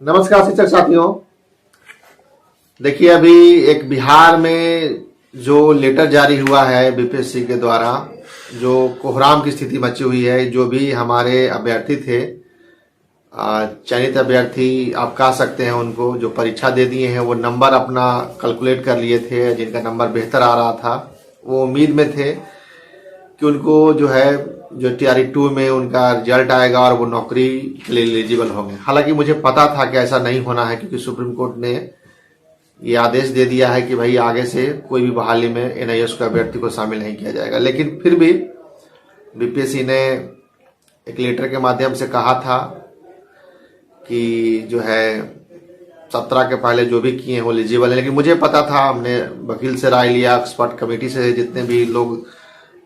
नमस्कार शिक्षक साथियों। देखिए, अभी एक बिहार में जो लेटर जारी हुआ है बीपीएससी के द्वारा, जो कोहराम की स्थिति मची हुई है। जो भी हमारे अभ्यर्थी थे, चयनित अभ्यर्थी आप कह सकते हैं, उनको जो परीक्षा दे दिए हैं, वो नंबर अपना कैलकुलेट कर लिए थे। जिनका नंबर बेहतर आ रहा था, वो उम्मीद में थे कि उनको जो टीआरई 2 में उनका रिजल्ट आएगा और वो नौकरी के लिए एलिजिबल होंगे। हालांकि मुझे पता था कि ऐसा नहीं होना है, क्योंकि सुप्रीम कोर्ट ने ये आदेश दे दिया है कि भाई आगे से कोई भी बहाली में एनआईएस के अभ्यर्थी को शामिल नहीं किया जाएगा। लेकिन फिर भी बीपीएससी ने एक लेटर के माध्यम से कहा था कि 17 के पहले जो भी किए हैं वो एलिजिबल है। लेकिन मुझे पता था, हमने वकील से राय लिया, एक्सपर्ट कमेटी से, जितने भी लोग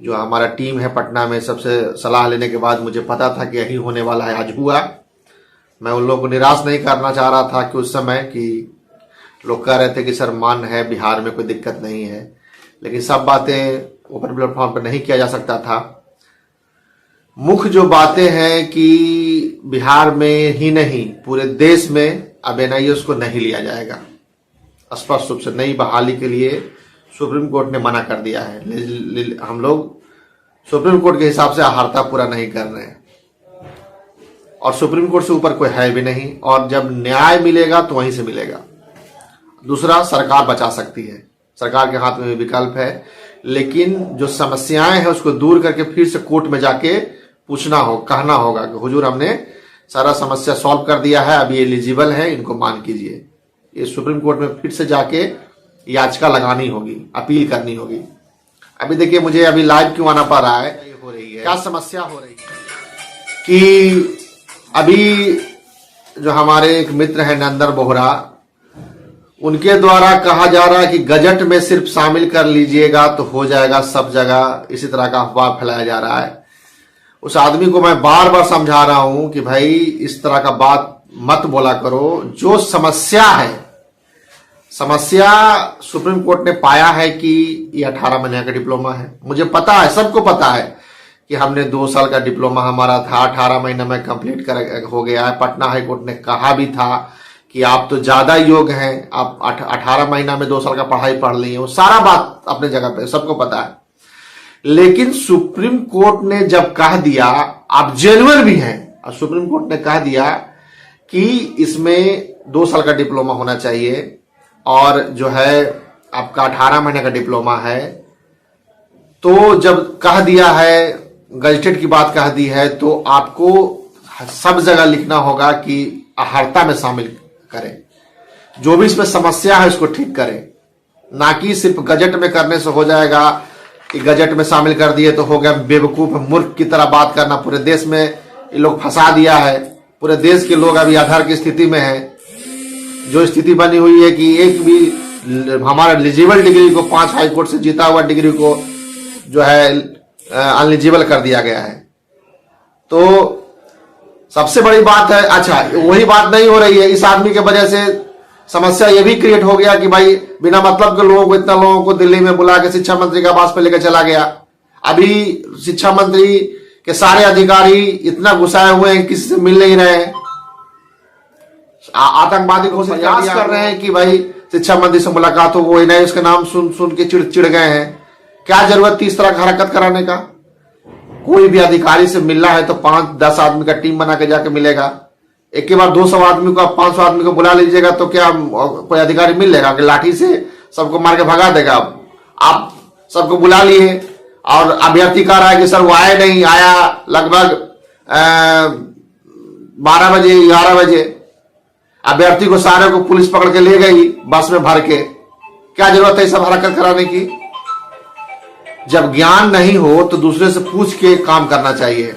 जो हमारा टीम है पटना में, सबसे सलाह लेने के बाद मुझे पता था कि यही होने वाला है। आज हुआ। मैं उन लोगों को निराश नहीं करना चाह रहा था कि उस समय कि लोग कह रहे थे कि सर मान है, बिहार में कोई दिक्कत नहीं है, लेकिन सब बातें ओपन प्लेटफॉर्म पर नहीं किया जा सकता था। मुख्य जो बातें हैं कि बिहार में ही नहीं पूरे देश में अब एनआईएस को नहीं लिया जाएगा। स्पष्ट रूप से नई बहाली के लिए सुप्रीम कोर्ट ने मना कर दिया है। हम लोग सुप्रीम कोर्ट के हिसाब से आहारता पूरा नहीं कर रहे हैं, और सुप्रीम कोर्ट से ऊपर कोई है भी नहीं। और जब न्याय मिलेगा तो वहीं से मिलेगा। दूसरा, सरकार बचा सकती है, सरकार के हाथ में भी विकल्प है, लेकिन जो समस्याएं हैं उसको दूर करके फिर से कोर्ट में जाके कहना होगा कि हुजूर हमने सारा समस्या सॉल्व कर दिया है, अभी एलिजिबल है, इनको मान कीजिए। ये सुप्रीम कोर्ट में फिर से जाके याचिका लगानी होगी, अपील करनी होगी। अभी देखिए, मुझे अभी लाइव क्यों आना पड़ रहा है, क्या समस्या हो रही है कि अभी जो हमारे एक मित्र हैं नंदन बोहरा, उनके द्वारा कहा जा रहा है कि गजट में सिर्फ शामिल कर लीजिएगा तो हो जाएगा सब जगह, इसी तरह का अफवाह फैलाया जा रहा है। उस आदमी को मैं बार बार समझा रहा हूं कि भाई इस तरह का बात मत बोला करो। जो समस्या है, समस्या सुप्रीम कोर्ट ने पाया है कि ये 18 महीने का डिप्लोमा है। मुझे पता है, सबको पता है कि हमने 2 साल का डिप्लोमा हमारा था, 18 महीने में कंप्लीट हो गया है। पटना हाई कोर्ट ने कहा भी था कि आप तो ज्यादा योग्य हैं, आप 18 महीना में 2 साल का पढ़ाई पढ़ ली है। वो सारा बात अपने जगह पे सबको पता है। लेकिन सुप्रीम कोर्ट ने जब कह दिया, आप जेन्युइन भी हैं, और सुप्रीम कोर्ट ने कह दिया कि इसमें 2 साल का डिप्लोमा होना चाहिए और आपका 18 महीने का डिप्लोमा है, तो जब कह दिया है, गजटेड की बात कह दी है, तो आपको सब जगह लिखना होगा कि अहर्ता में शामिल करें। जो भी इसमें समस्या है उसको ठीक करें, ना कि सिर्फ गजट में करने से हो जाएगा कि गजट में शामिल कर दिए तो हो गया। बेवकूफ मूर्ख की तरह बात करना। पूरे देश में ये लोग फंसा दिया है। पूरे देश के लोग अभी आधार की स्थिति में है। जो स्थिति बनी हुई है कि एक भी हमारा एलिजिबल डिग्री को 5 हाई कोर्ट से जीता हुआ डिग्री को अनएलिजिबल कर दिया गया है। तो सबसे बड़ी बात है, अच्छा वही बात नहीं हो रही है। इस आदमी के वजह से समस्या ये भी क्रिएट हो गया कि भाई बिना मतलब के लोगों को, इतना लोगों को दिल्ली में बुला के शिक्षा मंत्री का आवास पे लेकर चला गया। अभी शिक्षा मंत्री के सारे अधिकारी इतना गुस्साए हुए हैं, किसी से मिल नहीं रहे हैं। आतंकवादी को प्रयास कर रहे हैं कि भाई शिक्षा मंत्री से मुलाकात हो। वो नहीं, उसका नाम सुन के चिड़ गए हैं। क्या जरूरत थी इस तरह का हरकत कराने का? कोई भी अधिकारी से मिलना है तो 5-10 आदमी का टीम बना के जाके मिलेगा। एक के बाद 200 आदमी को, 500 आदमी को बुला लीजिएगा तो क्या कोई अधिकारी मिल लेगा कि लाठी से सबको मार के भगा देगा? आप सबको बुला लिए और अभ्यर्थी कह रहा है कि सर वो आया नहीं, आया लगभग 12 बजे 11 बजे। अभ्यर्थी को सारे को पुलिस पकड़ के ले गई बस में भर के। क्या जरूरत है सब हरकत कराने की? जब ज्ञान नहीं हो तो दूसरे से पूछ के काम करना चाहिए,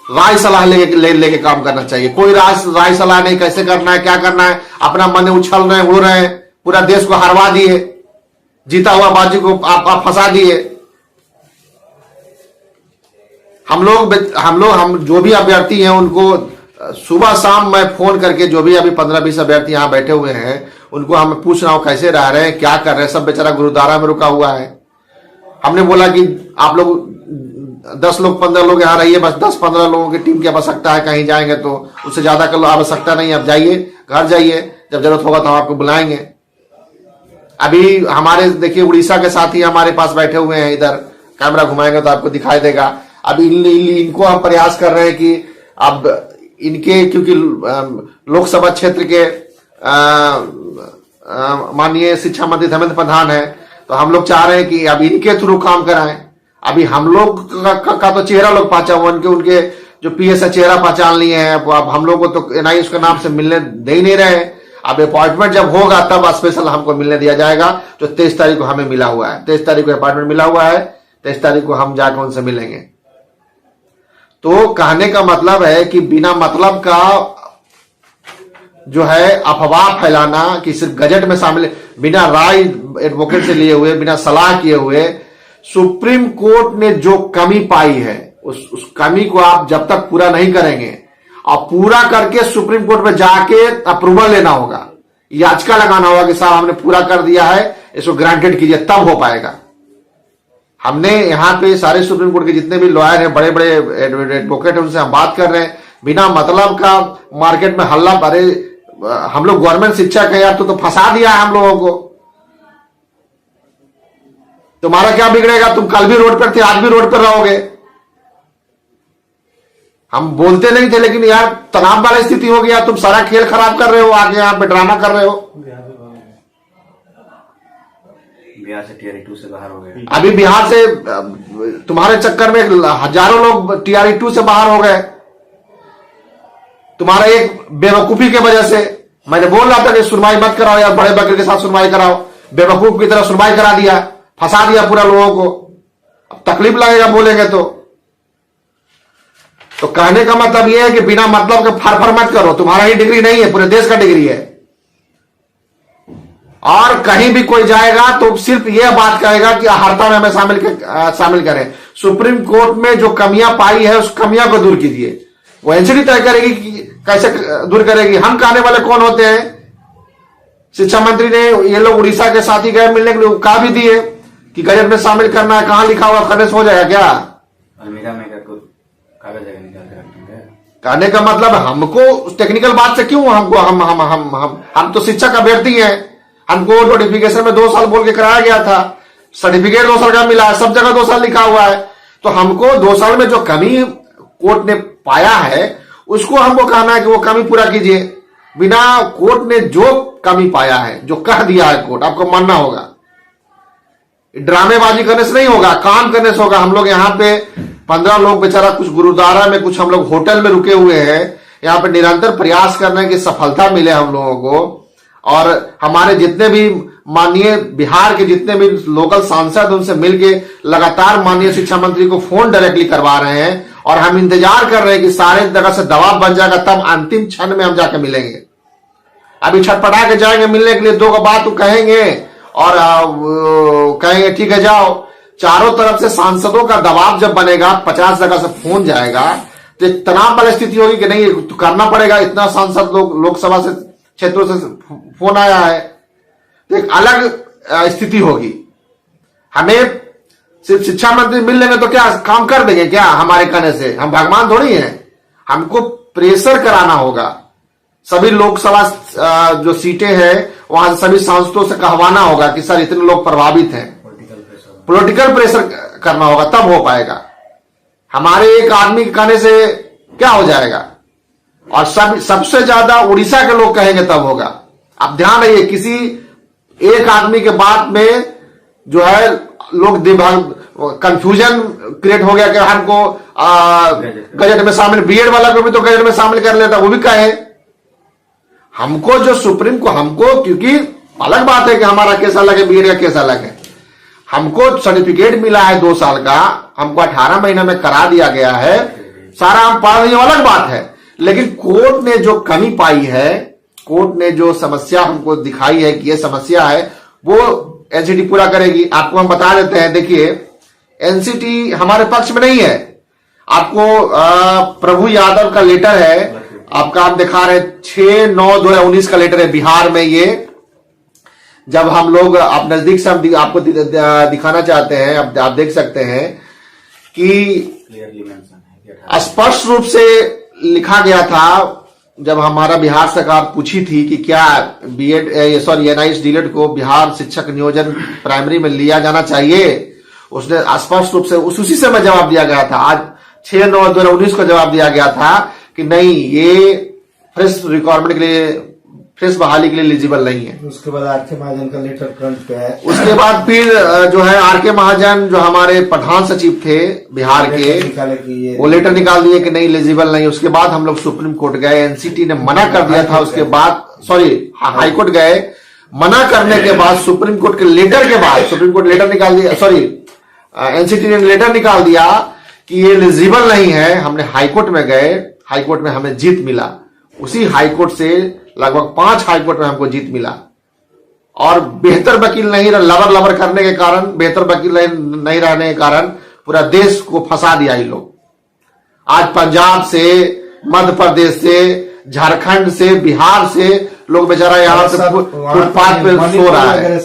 राय सलाह लेके काम करना चाहिए। कोई राय सलाह नहीं, कैसे करना है, क्या करना है, अपना मन उछल रहे हैं, उड़ रहे हैं। पूरा देश को हरवा दिए, जीता हुआ बाजी को आप फंसा दिए। हम जो भी अभ्यर्थी हैं उनको सुबह शाम मैं फोन करके, जो भी अभी 15-20 अभ्यर्थी यहाँ बैठे हुए हैं, उनको हम पूछ रहा हूं कैसे रह रहे हैं, क्या कर रहे हैं। सब बेचारा गुरुद्वारा में रुका हुआ है। हमने बोला कि आप लोग 10 लोग 15 लोग यहाँ रहिए, बस 10-15 लोगों की टीम की आवश्यकता है, कहीं जाएंगे तो उससे ज्यादा का आवश्यकता नहीं। आप जाइए, घर जाइए, जब जरूरत होगा तो हम आपको बुलाएंगे। अभी हमारे देखिए उड़ीसा के साथी हमारे पास बैठे हुए हैं, इधर कैमरा घुमाएंगे तो आपको दिखाई देगा। अभी इनको हम प्रयास कर रहे हैं कि अब इनके, क्योंकि लोकसभा क्षेत्र के माननीय शिक्षा मंत्री धर्मेंद्र प्रधान है, तो हम लोग चाह रहे हैं कि अब इनके थ्रू काम कराएं। अभी हम लोग का तो चेहरा लोग पहचान, उनके जो पीएस है चेहरा पहचान लिए हैं। अब हम लोग को तो एनआईए उसके नाम से मिलने दे ही नहीं रहे हैं। अब अपॉइंटमेंट जब होगा तब स्पेशल हमको मिलने दिया जाएगा, जो 23 तारीख को हमें मिला हुआ है। 23 तारीख को अपॉइंटमेंट मिला हुआ है, 23 तारीख को हम जाकर उनसे मिलेंगे। तो कहने का मतलब है कि बिना मतलब का जो है अफवाह फैलाना कि सिर्फ गजट में शामिल, बिना राय एडवोकेट से लिए हुए, बिना सलाह किए हुए, सुप्रीम कोर्ट ने जो कमी पाई है उस कमी को आप जब तक पूरा नहीं करेंगे, और पूरा करके सुप्रीम कोर्ट में जाके अप्रूवल लेना होगा, याचिका लगाना होगा कि साहब हमने पूरा कर दिया है, इसको ग्रांटेड कीजिए, तब हो पाएगा। हमने यहाँ पे सारे सुप्रीम कोर्ट के जितने भी लॉयर हैं, बड़े बड़े एडवोकेट हैं, उनसे हम बात कर रहे हैं। बिना मतलब का मार्केट में हल्ला, अरे हम लोग गवर्नमेंट शिक्षक है यार, तो फंसा दिया है हम लोगों को। तुम्हारा क्या बिगड़ेगा? तुम कल भी रोड पर थे, आज भी रोड पर रहोगे। हम बोलते नहीं थे, लेकिन यार तनाव वाली स्थिति हो गया, तुम सारा खेल खराब कर रहे हो, आगे यहाँ पे ड्रामा कर रहे हो। बिहार से टीआरई 2 से बाहर हो गए। अभी बिहार से तुम्हारे चक्कर में हजारों लोग टीआरई 2 से बाहर हो गए, तुम्हारा एक बेवकूफी के वजह से। मैंने बोल रहा था कि सुनवाई मत कराओ यार, बड़े वकील के साथ सुनवाई कराओ, बेवकूफ की तरह सुनवाई करा दिया, फंसा दिया पूरा लोगों को। अब तकलीफ लगेगा बोलेंगे तो कहने का मतलब यह है कि बिना मतलब के फरफर मत करो। तुम्हारा ही डिग्री नहीं है, पूरे देश का डिग्री है। और कहीं भी कोई जाएगा तो सिर्फ यह बात कहेगा कि हड़ताल में हमें शामिल करें। सुप्रीम कोर्ट में जो कमियां पाई है उस कमियां को दूर कीजिए। वो एनसीटी तय करेगी कि कैसे दूर करेगी। हम कहने वाले कौन होते हैं? शिक्षा मंत्री ने, ये लोग उड़ीसा के साथी गए मिलने के लिए, कहा भी दिए कि गजट में शामिल करना है। कहां लिखा हुआ? खंडेस हो जाएगा क्या? अलमीरा में कागज निकाल के रखेंगे। कहने का मतलब हमको टेक्निकल बात से क्यों, हमको हम तो शिक्षक अभ्यर्थी हैं। हमको नोटिफिकेशन में 2 साल बोल के कराया गया था, सर्टिफिकेट 2 साल का मिला है, सब जगह 2 साल लिखा हुआ है। तो हमको 2 साल में जो कमी कोर्ट ने पाया है उसको हमको कहना है कि वो कमी पूरा कीजिए। बिना कोर्ट ने जो कमी पाया है, जो कह दिया है कोर्ट, आपको मानना होगा। ड्रामेबाजी करने से नहीं होगा, काम करने से होगा। हम लोग यहाँ पे 15 लोग बेचारा, कुछ गुरुद्वारा में, कुछ हम लोग होटल में रुके हुए हैं। यहाँ पे निरंतर प्रयास करने की सफलता मिले हम लोगों को। और हमारे जितने भी माननीय बिहार के जितने भी लोकल सांसद, उनसे मिलके लगातार माननीय शिक्षा मंत्री को फोन डायरेक्टली करवा रहे हैं। और हम इंतजार कर रहे हैं कि सारे जगह से दबाव बन जाएगा, तब अंतिम क्षण में हम जाके मिलेंगे। अभी छटपटा के जाएंगे मिलने के लिए, 2 बात तो कहेंगे और कहेंगे ठीक है जाओ। चारों तरफ से सांसदों का दबाव जब बनेगा, 50 जगह से फोन जाएगा, तो एक तनाव वाली स्थिति होगी कि नहीं तो करना पड़ेगा। इतना सांसद लोकसभा से क्षेत्रों से फोन आया है, तो एक अलग स्थिति होगी। हमें सिर्फ शिक्षा मंत्री मिल लेंगे तो क्या काम कर देंगे क्या? हमारे कहने से हम भगवान थोड़ी हैं। हमको प्रेशर कराना होगा। सभी लोकसभा जो सीटें हैं वहां सभी सांसदों से कहवाना होगा कि सर इतने लोग प्रभावित हैं। पॉलिटिकल प्रेशर करना होगा, तब हो पाएगा। हमारे एक आदमी के कहने से क्या हो जाएगा? और सबसे ज्यादा उड़ीसा के लोग कहेंगे तब होगा। अब ध्यान रखिए, किसी एक आदमी के बात में जो है लोग कंफ्यूजन क्रिएट हो गया कि हमको गजट में शामिल, बीएड वाला को भी तो गजट में शामिल कर लेता, वो भी कहे। हमको जो सुप्रीम को, हमको क्योंकि अलग बात है कि हमारा केस अलग है, बीएड का केस अलग है। हमको सर्टिफिकेट मिला है 2 साल का, हमको 18 महीने में करा दिया गया है, सारा हम पढ़ रहे हैं, अलग बात है। लेकिन कोर्ट ने जो कमी पाई है, कोर्ट ने जो समस्या हमको दिखाई है कि ये समस्या है, वो एनसीटी पूरा करेगी। आपको हम बता देते हैं, देखिए एनसीटी हमारे पक्ष में नहीं है। आपको प्रभु यादव का लेटर है, आपका आप दिखा रहे 6/9/2019 का लेटर है बिहार में। ये जब हम लोग आप नजदीक से हम आपको दिखाना चाहते हैं, आप देख सकते हैं। कि क्लियरली मेंशन है कि 18 स्पष्ट रूप से लिखा गया था जब हमारा बिहार सरकार पूछी थी कि क्या एनआईएस डीलेट को बिहार शिक्षक नियोजन प्राइमरी में लिया जाना चाहिए, उसने स्पष्ट रूप से उसी समय जवाब दिया गया था। आज 6/9/2019 को जवाब दिया गया था कि नहीं, ये फ्रेश रिक्वायरमेंट के लिए, फ्रेश बहाली के लिए एलिजिबल नहीं है। उसके बाद आर के महाजन का लेटर क्रंच पे है। उसके बाद फिर जो है आर के महाजन जो हमारे प्रधान सचिव थे बिहार के, वो लेटर निकाल दिए कि नहीं एलिजिबल नहीं। उसके बाद हम लोग सुप्रीम कोर्ट गए, एनसीटी ने मना कर दिया था। उसके बाद हाई कोर्ट गए, मना करने के बाद सुप्रीम कोर्ट के लेटर के बाद सुप्रीम कोर्ट लेटर निकाल दिया, एनसीटी ने लेटर निकाल दिया कि ये एलिजिबल नहीं है। हमने हाईकोर्ट में गए, हाईकोर्ट में हमें जीत मिला। उसी हाईकोर्ट से लगभग 5 हाईकोर्ट में हमको जीत मिला। और बेहतर वकील नहीं, लबर करने के कारण, बेहतर वकील नहीं रहने के कारण पूरा देश को फंसा दिया ये लोग। आज पंजाब से, मध्य प्रदेश से, झारखंड से, बिहार से लोग बेचारा यहाँ से फुटपाथ पे सो रहा है,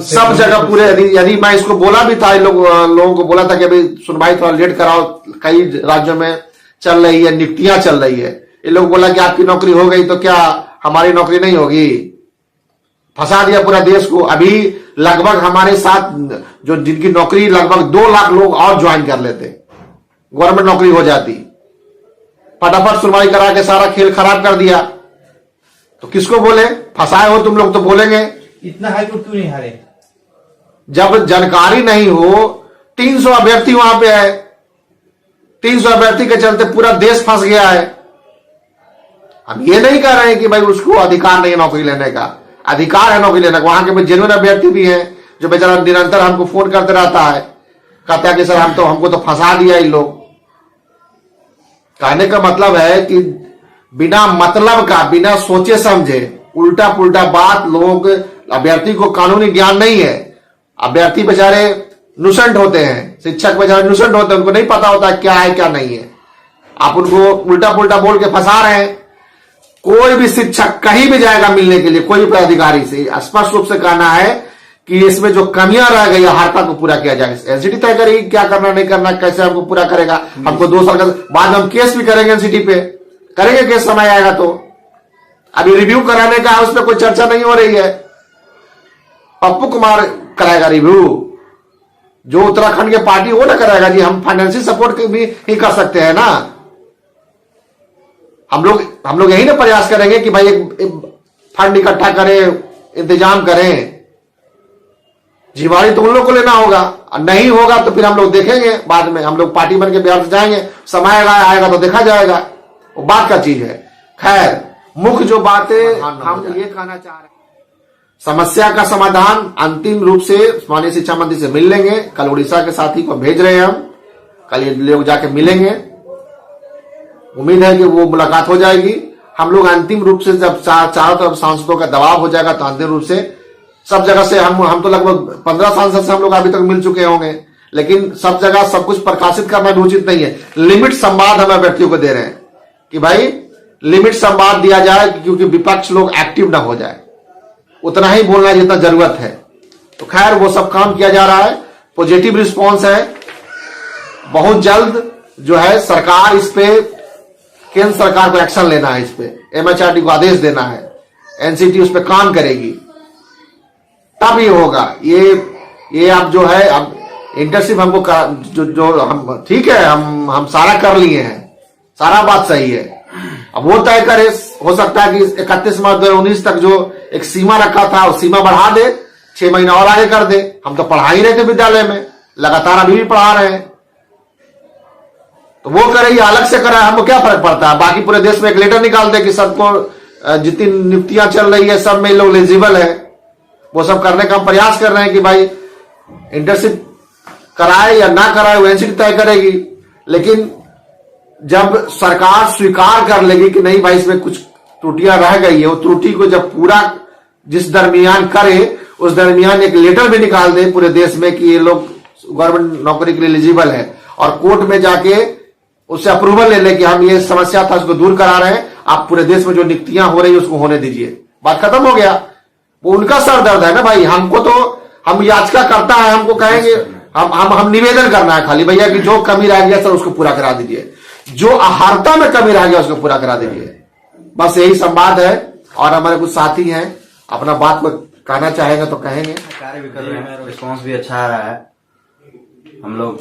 सब जगह पूरे। यदि मैं इसको बोला भी था, लोगों को बोला था कि अभी सुनवाई थोड़ा लेट कराओ, कई राज्यों में चल रही है, नियुक्तियां चल रही है। ये लोग बोला कि आपकी नौकरी हो गई तो क्या हमारी नौकरी नहीं होगी? फंसा दिया पूरा देश को। अभी लगभग हमारे साथ जो जिनकी नौकरी, लगभग 2 लाख लोग और ज्वाइन कर लेते, गवर्नमेंट नौकरी हो जाती। फटाफट सुनवाई करा के सारा खेल खराब कर दिया। तो किसको बोले? फंसाए हो तुम लोग तो बोलेंगे। इतना हाईकोर्ट क्यों नहीं हारे? जब जानकारी नहीं हो, 300 अभ्यर्थी वहां पे है, 300 अभ्यर्थी के चलते पूरा देश फंस गया है। हम ये नहीं कह रहे हैं कि भाई उसको अधिकार नहीं है नौकरी लेने का, अधिकार है नौकरी लेने का। वहां के जेन्युइन अभ्यर्थी भी हैं जो बेचारा निरंतर हमको फोन करते रहता है, कहता है कि सर हमको तो फंसा दिया इन लोग। कहने का मतलब है कि बिना मतलब का, बिना सोचे समझे उल्टा पुल्टा बात, लोगों के, अभ्यर्थी को कानूनी ज्ञान नहीं है। अभ्यर्थी बेचारे नुसेंट होते हैं, शिक्षक बेचारे नुसेंट होते हैं, उनको नहीं पता होता क्या है क्या नहीं है। आप उनको उल्टा पुल्टा बोल के फंसा रहे हैं। कोई भी शिक्षक कहीं भी जाएगा मिलने के लिए कोई भी अधिकारी से, स्पष्ट रूप से कहना है कि इसमें जो कमियां रह गई हरता को पूरा किया जाए। एनसीटी तय करेगी क्या करना नहीं करना, कैसे हमको पूरा करेगा। हमको 2 साल का बाद में हम केस भी करेंगे, एनसीटी पे करेंगे केस, समय आएगा तो। अभी रिव्यू कराने का उस पर कोई चर्चा नहीं हो रही है। पप्पू कुमार कराएगा रिव्यू, जो उत्तराखंड के पार्टी वो ना कराएगा जी। हम फाइनेंशियल सपोर्ट भी ही कर सकते हैं ना। हम लोग यही ना प्रयास करेंगे कि भाई एक फंड इकट्ठा करें, इंतजाम करें। जिम्मेवारी तो उन लोग को लेना होगा, नहीं होगा तो फिर हम लोग देखेंगे बाद में। हम लोग पार्टी बन के बिहार से जाएंगे, समय आएगा तो देखा जाएगा, वो बात का चीज है। खैर, मुख्य जो बातें हम ये कहना चाह रहे हैं, समस्या का समाधान अंतिम रूप से माननीय शिक्षा मंत्री से मिल लेंगे। कल उड़ीसा के साथी को भेज रहे हैं हम, कल ये लोग जाके मिलेंगे। उम्मीद है कि वो मुलाकात हो जाएगी। हम लोग अंतिम रूप से जब चारों तरफ सांसदों का दबाव हो जाएगा तो अंतिम रूप से सब जगह से हम तो लगभग 15 सांसद से हम लोग अभी तक मिल चुके होंगे, लेकिन सब जगह सब कुछ प्रकाशित करना भी उचित नहीं है। लिमिट संवाद हम अभ्यर्थियों को दे रहे हैं कि भाई लिमिट संवाद दिया जाए, क्योंकि विपक्ष लोग एक्टिव ना हो जाए, उतना ही बोलना जितना जरूरत है। तो खैर वो सब काम किया जा रहा है, पॉजिटिव रिस्पॉन्स है। बहुत जल्द जो है सरकार इस पे, केंद्र सरकार को एक्शन लेना है, इस पे एमएचआरडी को आदेश देना है, एनसीटी उस पर काम करेगी, तब ये होगा। ये अब जो है, अब इंटर्नशिप हमको जो हम ठीक है, हम सारा कर लिए हैं, सारा बात सही है। अब वो तय करे, हो सकता है कि 31 मार्च 2019 तक जो एक सीमा रखा था वो सीमा बढ़ा दे, 6 महीना और आगे कर दे। हम तो पढ़ा ही रहे थे विद्यालय में, लगातार अभी भी पढ़ा रहे हैं। तो वो करे या अलग से करे, हमको क्या फर्क पड़ता है। बाकी पूरे देश में एक लेटर निकाल दे कि सबको जितनी नियुक्तियां चल रही है सब में लोग एलिजिबल है। वो सब करने का हम प्रयास कर रहे हैं कि भाई इंटर्नशिप कराए या ना कराए वो एनसीटी तय करेगी। लेकिन जब सरकार स्वीकार कर लेगी कि नहीं भाई इसमें कुछ त्रुटियां रह गई है, वो त्रुटि को जब पूरा जिस दरमियान करे, उस दरमियान एक लेटर भी निकाल दे पूरे देश में कि ये लोग गवर्नमेंट नौकरी के लिए एलिजिबल है, और कोर्ट में जाके उससे अप्रूवल ले ले कि हम ये समस्या था उसको दूर करा रहे हैं, आप पूरे देश में जो नियुक्तियां हो रही है उसको होने दीजिए, बात खत्म हो गया। वो उनका सर दर्द है ना भाई। हमको तो हम याचिका करता है, हमको कहेंगे हम निवेदन करना है खाली भैया कि जो कमी रह गया सर उसको पूरा करा दीजिए, जो अहार्ता में कमी रह गया उसको पूरा करा दीजिए। बस यही संवाद है। और हमारे कुछ साथी हैं, अपना बात को कहना चाहेंगे तो कहेंगे। कार्य भी कर रहे हैं, रिस्पॉन्स भी अच्छा आ रहा है। हम लोग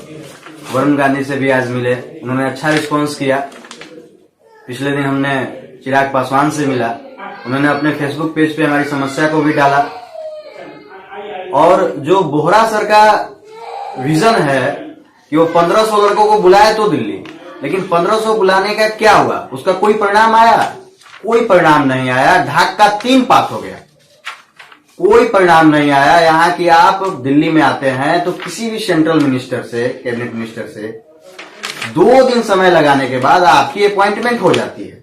वरुण गांधी से भी आज मिले, उन्होंने अच्छा रिस्पॉन्स किया। पिछले दिन हमने चिराग पासवान से मिला, उन्होंने अपने फेसबुक पेज पे हमारी समस्या को भी डाला। और जो बोहरा सर का विजन है कि वो 1500 लड़कों को बुलाए तो दिल्ली, लेकिन 1500 बुलाने का क्या हुआ, उसका कोई परिणाम आया? कोई परिणाम नहीं आया। ढाक का 3 पास हो गया, कोई परिणाम नहीं आया। यहाँ की आप दिल्ली में आते हैं तो किसी भी सेंट्रल मिनिस्टर से, कैबिनेट मिनिस्टर से 2 दिन समय लगाने के बाद आपकी अपॉइंटमेंट हो जाती है।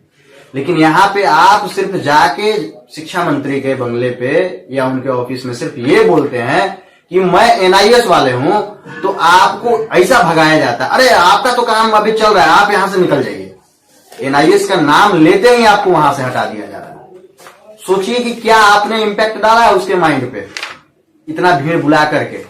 लेकिन यहाँ पे आप सिर्फ जाके शिक्षा मंत्री के बंगले पे या उनके ऑफिस में सिर्फ ये बोलते हैं कि मैं एनआईएस वाले हूं, तो आपको ऐसा भगाया जाता है, अरे आपका तो काम अभी चल रहा है, आप यहां से निकल जाइए। एनआईएस का नाम लेते ही आपको वहां से हटा दिया जा रहा है। सोचिए कि क्या आपने इम्पैक्ट डाला है उसके माइंड पे, इतना भीड़ बुला करके।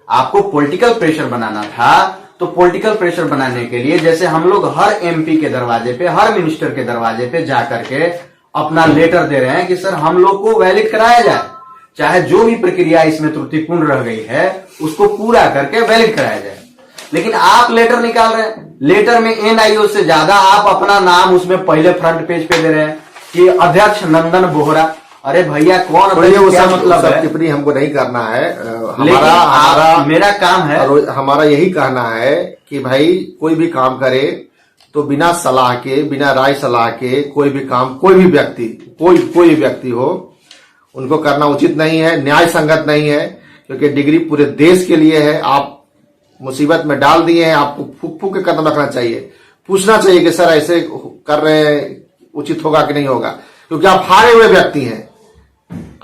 आपको पॉलिटिकल प्रेशर बनाना था, तो पॉलिटिकल प्रेशर बनाने के लिए जैसे हम लोग हर एमपी के दरवाजे पे, हर मिनिस्टर के दरवाजे पे जाकर के अपना लेटर दे रहे हैं कि सर हम लोग को वैलिड कराया जाए, चाहे जो भी प्रक्रिया इसमें त्रुटिपूर्ण रह गई है उसको पूरा करके वैलिड कराया जाए। लेकिन आप लेटर निकाल रहे हैं, लेटर में एनआईओ से ज्यादा आप अपना नाम उसमें पहले फ्रंट पेज पे दे रहे हैं कि अध्यक्ष नंदन बोहरा। अरे भैया कौन, क्या मतलब है? टिप्पणी हमको नहीं करना है। मेरा काम है, हमारा यही कहना है कि भाई कोई भी काम करे तो बिना सलाह के, बिना राय सलाह के कोई भी काम, कोई भी व्यक्ति, कोई व्यक्ति हो, उनको करना उचित नहीं है, न्याय संगत नहीं है। क्योंकि डिग्री पूरे देश के लिए है। आप मुसीबत में डाल दिए हैं, आपको फूक फूक के कदम रखना चाहिए, पूछना चाहिए कि सर ऐसे कर रहे हैं, उचित होगा कि नहीं होगा। क्योंकि आप हारे हुए व्यक्ति हैं,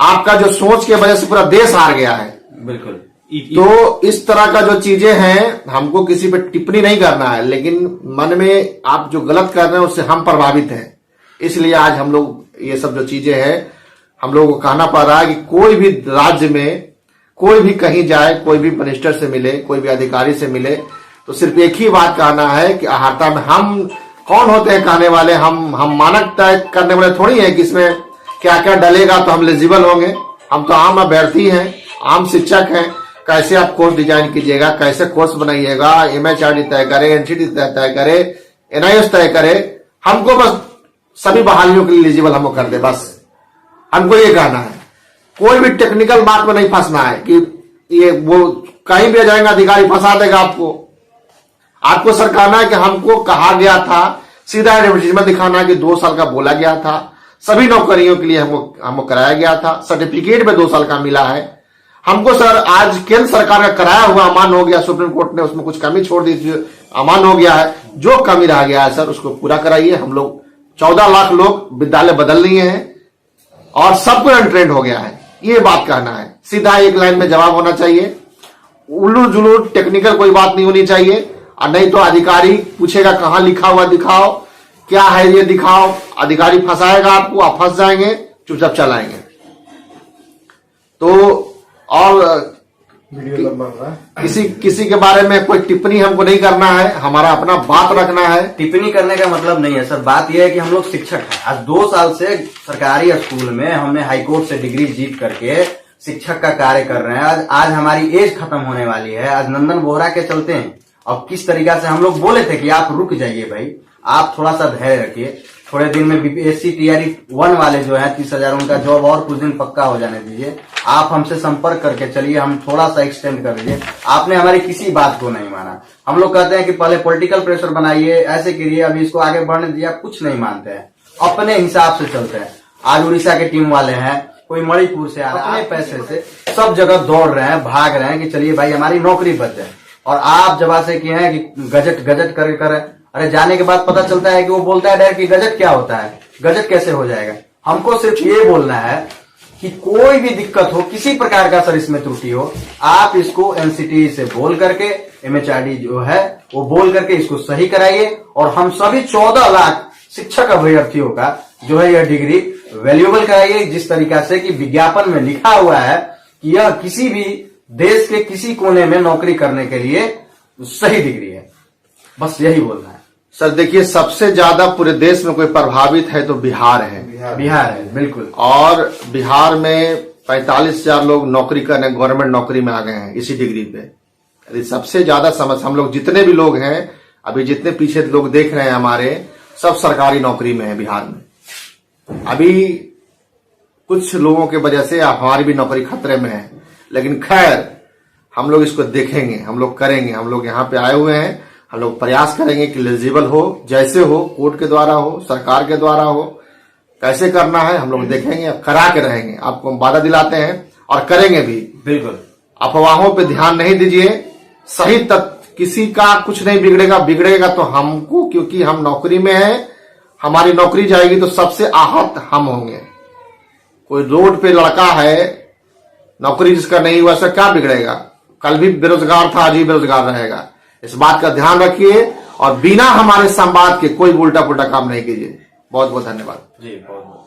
आपका जो सोच के वजह से पूरा देश हार गया है। बिल्कुल। तो इस तरह का जो चीजें हैं, हमको किसी पे टिप्पणी नहीं करना है, लेकिन मन में आप जो गलत कर रहे हैं उससे हम प्रभावित हैं। इसलिए आज हम लोग ये सब जो चीजें हैं, हम लोगों को कहना पड़ रहा है कि कोई भी राज्य में कोई भी कहीं जाए, कोई भी मिनिस्टर से मिले, कोई भी अधिकारी से मिले, तो सिर्फ एक ही बात कहना है कि अहाता में हम कौन होते हैं कहने वाले, हम मानक तय करने वाले थोड़ी है कि इसमें क्या क्या डलेगा तो हम एलिजिबल होंगे। हम तो आम अभ्यर्थी हैं, आम शिक्षक हैं। कैसे आप कोर्स डिजाइन कीजिएगा, कैसे कोर्स बनाइएगा, एमएचआरडी तय करे, एनसीटी तय करे, एनआईएस तय करे, हमको बस सभी बहालियों के लिए एलिजिबल हमको कर दे, बस हमको ये कहना है। कोई भी टेक्निकल बात में नहीं फंसना है कि ये वो कहीं भी जाएंगे अधिकारी फंसा देगा आपको सर कहना है कि हमको कहा गया था, सीधा एडवर्टीजमेंट दिखाना है कि 2 साल का बोला गया था, सभी नौकरियों के लिए हमको कराया गया था, सर्टिफिकेट में 2 साल का मिला है हमको। सर आज केंद्र सरकार का कराया हुआ अमान हो गया, सुप्रीम कोर्ट ने उसमें कुछ कमी छोड़ दी थी, अमान हो गया है। जो कमी रह गया है सर उसको पूरा कराइए। हम लोग 14 लाख लोग विद्यालय बदल लिए हैं और सब कोई अनट्रेंड हो गया है, ये बात कहना है। सीधा एक लाइन में जवाब होना चाहिए, उल्लू जुलू टेक्निकल कोई बात नहीं होनी चाहिए। और नहीं तो अधिकारी पूछेगा कहां लिखा हुआ दिखाओ, क्या है ये दिखाओ, अधिकारी फंसाएगा आपको, आप फंस जाएंगे, चुपचाप चलाएंगे। तो और वीडियो लंबा होगा। किसी के बारे में कोई टिप्पणी हमको नहीं करना है, हमारा अपना बात रखना है। टिप्पणी करने का मतलब नहीं है सर, बात यह है कि हम लोग शिक्षक हैं। आज 2 साल से सरकारी स्कूल में हमने हाईकोर्ट से डिग्री जीत करके शिक्षक का कार्य कर रहे हैं। आज हमारी एज खत्म होने वाली है। आज नंदन बोहरा के चलते हैं। अब किस तरीका से हम लोग बोले थे कि आप रुक जाइए भाई, आप थोड़ा सा धैर्य रखिए, थोड़े दिन में बीपीएससी टीआरई 1 वाले जो है 30,000 उनका जॉब और कुछ दिन पक्का हो जाने दीजिए। आप हमसे संपर्क करके चलिए, हम थोड़ा सा एक्सटेंड कर दीजिए। आपने हमारी किसी बात को नहीं माना। हम लोग कहते हैं कि पहले पॉलिटिकल प्रेशर बनाइए, ऐसे करिए, अभी इसको आगे बढ़ने दीजिए। आप कुछ नहीं मानते हैं, अपने हिसाब से चलते हैं। आज उड़ीसा के टीम वाले हैं, कोई मणिपुर से आ रहा है, अपने पैसे से सब जगह दौड़ रहे हैं, भाग रहे हैं कि चलिए भाई हमारी नौकरी बच जाए। और आप जब से किए हैं कि गजट कर अरे जाने के बाद पता चलता है कि वो बोलता है डायरेक्ट कि गजट क्या होता है, गजट कैसे हो जाएगा। हमको सिर्फ ये बोलना है कि कोई भी दिक्कत हो, किसी प्रकार का सर इसमें त्रुटि हो, आप इसको एनसीटी से बोल करके, एमएचआरडी जो है वो बोल करके इसको सही कराइए। और हम सभी 14 लाख शिक्षक अभ्यर्थियों का जो है यह डिग्री वैल्यूएबल कराइए, जिस तरीका से कि विज्ञापन में लिखा हुआ है कि यह किसी भी देश के किसी कोने में नौकरी करने के लिए सही डिग्री है। बस यही बोलना है सर। देखिए, सबसे ज्यादा पूरे देश में कोई प्रभावित है तो बिहार है। बिहार है बिल्कुल। और बिहार में 45,000 लोग नौकरी करने, गवर्नमेंट नौकरी में आ गए हैं इसी डिग्री पे। यदि सबसे ज्यादा समझ, हम लोग जितने भी लोग हैं, अभी जितने पीछे लोग देख रहे हैं हमारे, सब सरकारी नौकरी में है बिहार में। अभी कुछ लोगों की वजह से हमारी भी नौकरी खतरे में है, लेकिन खैर हम लोग इसको देखेंगे, हम लोग करेंगे। हम लोग यहाँ पे आए हुए हैं, हम लोग प्रयास करेंगे कि एलिजिबल हो, जैसे हो, कोर्ट के द्वारा हो, सरकार के द्वारा हो, कैसे करना है हम लोग देखेंगे, करा के रहेंगे। आपको हम वादा दिलाते हैं और करेंगे भी। बिल्कुल। अफवाहों पे ध्यान नहीं दीजिए, सही तक किसी का कुछ नहीं बिगड़ेगा। बिगड़ेगा तो हमको, क्योंकि हम नौकरी में हैं, हमारी नौकरी जाएगी तो सबसे आहत हम होंगे। कोई रोड पे लड़का है, नौकरी जिसका नहीं हुआ, उसका क्या बिगड़ेगा? कल भी बेरोजगार था, आज भी बेरोजगार रहेगा। इस बात का ध्यान रखिए और बिना हमारे संवाद के कोई उल्टा पुल्टा काम नहीं कीजिए। बहुत बहुत धन्यवाद जी, बहुत बहुत।